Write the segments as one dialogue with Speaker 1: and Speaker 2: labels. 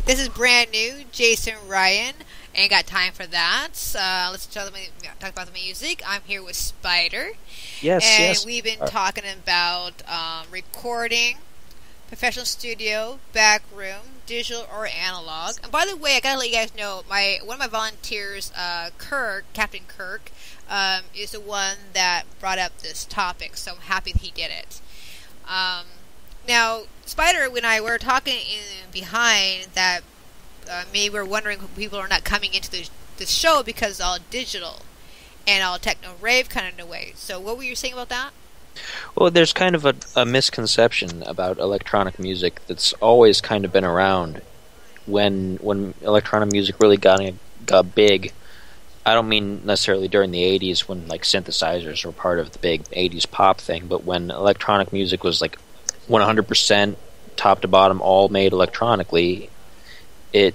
Speaker 1: This is brand new, Jason Ryan. Ain't got time for that. Let's talk about the music. I'm here with Spider.
Speaker 2: Yes.
Speaker 1: We've been talking about recording, professional studio, back room, digital or analog. And by the way, I gotta let you guys know, one of my volunteers, Captain Kirk, is the one that brought up this topic, so I'm happy that he did it. Now, Spider and I were talking behind that maybe we're wondering if people are not coming into the show because it's all digital and all techno rave kind of in a way. So what were you saying about that?
Speaker 2: Well, there's kind of a misconception about electronic music that's always kind of been around. When electronic music really got big, I don't mean necessarily during the 80s when like synthesizers were part of the big 80s pop thing, but when electronic music was like 100% top to bottom all made electronically, it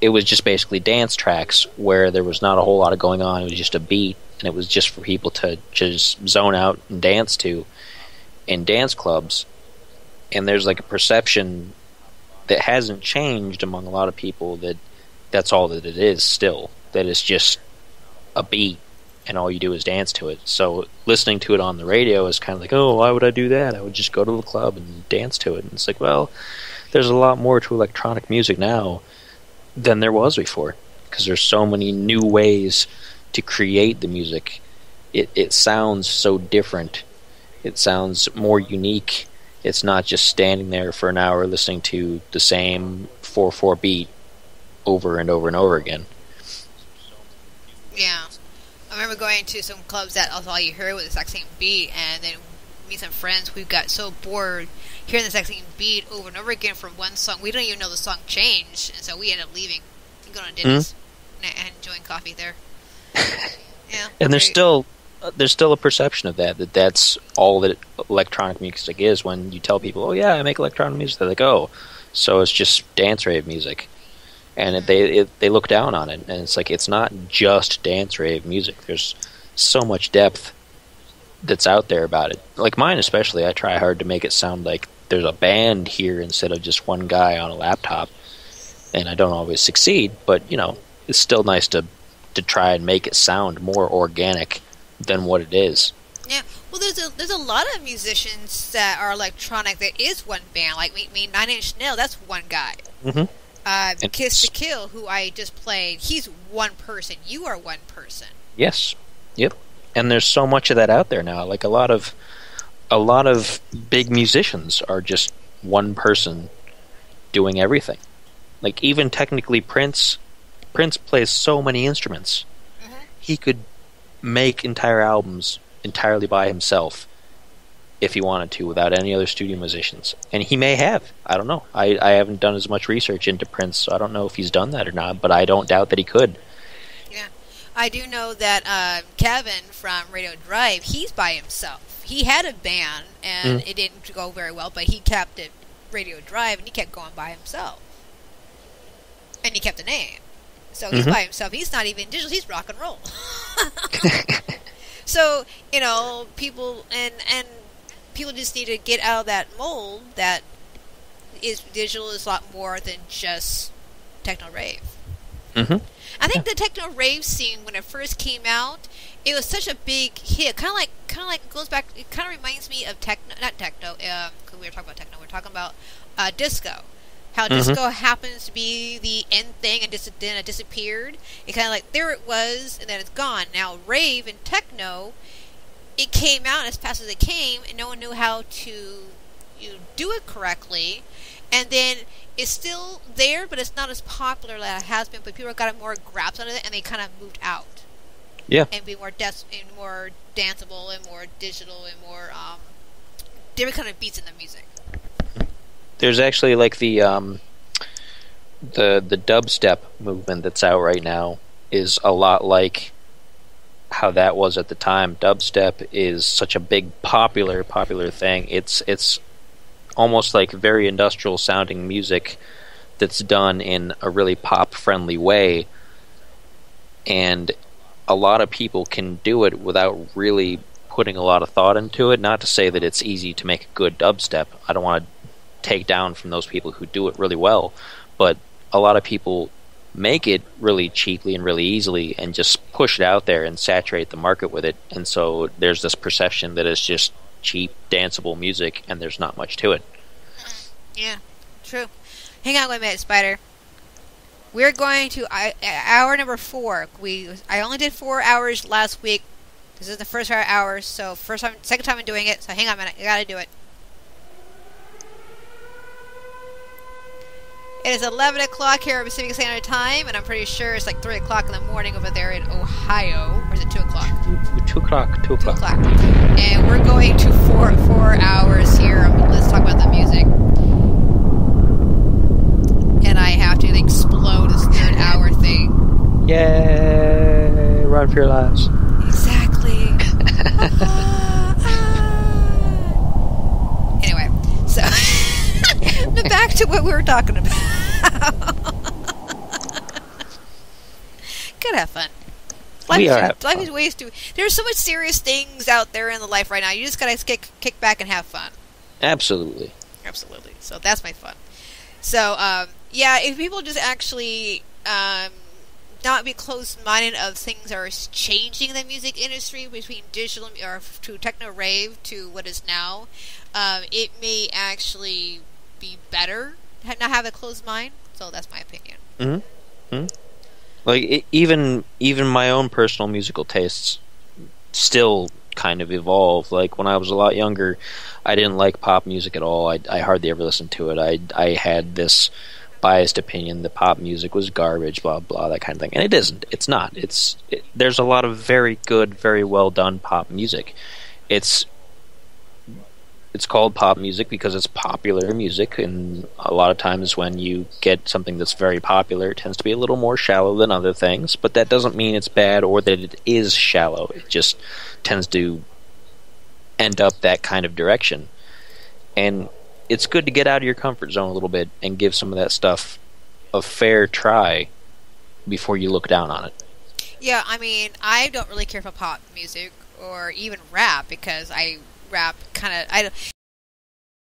Speaker 2: was just basically dance tracks where there was not a whole lot of going on. It was just a beat, and it was just for people to just zone out and dance to in dance clubs. And there's like a perception that hasn't changed among a lot of people that that's all that it is still, that it's just a beat and all you do is dance to it. So listening to it on the radio is kind of like, oh, why would I do that? I would just go to the club and dance to it. And it's like, well, there's a lot more to electronic music now than there was before, because there's so many new ways to create the music. It sounds so different. It sounds more unique. It's not just standing there for an hour listening to the same 4/4 beat over and over and over again.
Speaker 1: Yeah. I remember going to some clubs that all you heard was the exact same beat, and then me some friends who got so bored hearing the exact same beat over and over again from one song. We don't even know the song changed, and so we ended up leaving and going to Denny's and enjoying coffee there. Yeah,
Speaker 2: and there's still a perception of that's all that electronic music is. When you tell people, "Oh yeah, I make electronic music," they're like, "Oh, so it's just dance rave music," and they look down on it. And it's like, it's not just dance rave music. There's so much depth that's out there about it. Like mine especially, I try hard to make it sound like there's a band here instead of just one guy on a laptop, and I don't always succeed, but it's still nice to try and make it sound more organic than what it is.
Speaker 1: Yeah, well, there's a lot of musicians that are electronic that is one band. Like me, 9 Inch Nails, that's one guy. Kiss to Kill, who I just played, he's one person. You are one person.
Speaker 2: Yes. Yep. And there's so much of that out there now. Like a lot of big musicians are just one person doing everything. Like even technically Prince plays so many instruments. He could make entire albums entirely by himself if he wanted to, without any other studio musicians. And he may have. I don't know. I haven't done as much research into Prince, so I don't know if he's done that or not, but I don't doubt that he could.
Speaker 1: Yeah. I do know that Kevin from Radio Drive, he's by himself. He had a band, and it didn't go very well, but he kept it Radio Drive, and he kept going by himself. And he kept the name. So he's by himself. He's not even digital. He's rock and roll. So, people and people just need to get out of that mold that digital is a lot more than just techno rave. I think the techno rave scene, when it first came out, it was such a big hit. Kind of like goes back. It kind of reminds me of not techno. Because we were talking about techno. We're talking about disco. How disco happens to be the end thing, and then it disappeared. It kind of like, there it was, and then it's gone. Now, rave and techno, it came out as fast as it came, and no one knew how to do it correctly. And then it's still there, but it's not as popular as it has been. But people got more grabs on it, and they kind of moved out.
Speaker 2: Yeah.
Speaker 1: And be more more danceable, and more digital, and more different kind of beats in the music.
Speaker 2: There's actually like the dubstep movement that's out right now is a lot like how that was at the time. Dubstep is such a big popular thing. It's almost like very industrial sounding music that's done in a really pop friendly way, and a lot of people can do it without really putting a lot of thought into it. Not to say that it's easy to make a good dubstep. I don't want to take down from those people who do it really well, but a lot of people make it really cheaply and really easily and just push it out there and saturate the market with it, and so there's this perception that it's just cheap danceable music and there's not much to it.
Speaker 1: Yeah, true. Hang on 1 minute, Spider. We're going to hour number 4. I only did 4 hours last week. This is the first 4 hours, so second time I'm doing it, so hang on a minute, I gotta do it. It is 11 o'clock here at Pacific Standard Time, and I'm pretty sure it's like 3 o'clock in the morning over there in Ohio. Or is it 2 o'clock?
Speaker 2: 2 o'clock. 2 o'clock.
Speaker 1: 2 o'clock. And we're going to 4 hours here. Let's talk about the music. And I have to explode this 3rd hour thing.
Speaker 2: Yay! Run for your lives.
Speaker 1: Exactly. Anyway, so back to what we were talking about. Gotta have fun. Life is ways to. There's so much serious things out there in the life right now. You just gotta kick back and have fun.
Speaker 2: Absolutely.
Speaker 1: So that's my fun. So yeah, if people just actually not be closed-minded of things that are changing the music industry between digital or to techno rave to what is now, it may actually be better not have a closed mind. So that's my opinion.
Speaker 2: Like even my own personal musical tastes still kind of evolve. Like when I was a lot younger, I didn't like pop music at all. I hardly ever listened to it. I had this biased opinion that pop music was garbage, blah blah, that kind of thing. And it isn't. It's not. There's a lot of very good, very well done pop music. It's it's called pop music because it's popular music, and a lot of times when you get something that's very popular, it tends to be a little more shallow than other things, but that doesn't mean it's bad or that it is shallow. It just tends to end up that kind of direction. And it's good to get out of your comfort zone a little bit and give some of that stuff a fair try before you look down on it.
Speaker 1: Yeah, I mean, I don't really care for pop music or even rap because I rap kind of. I don't.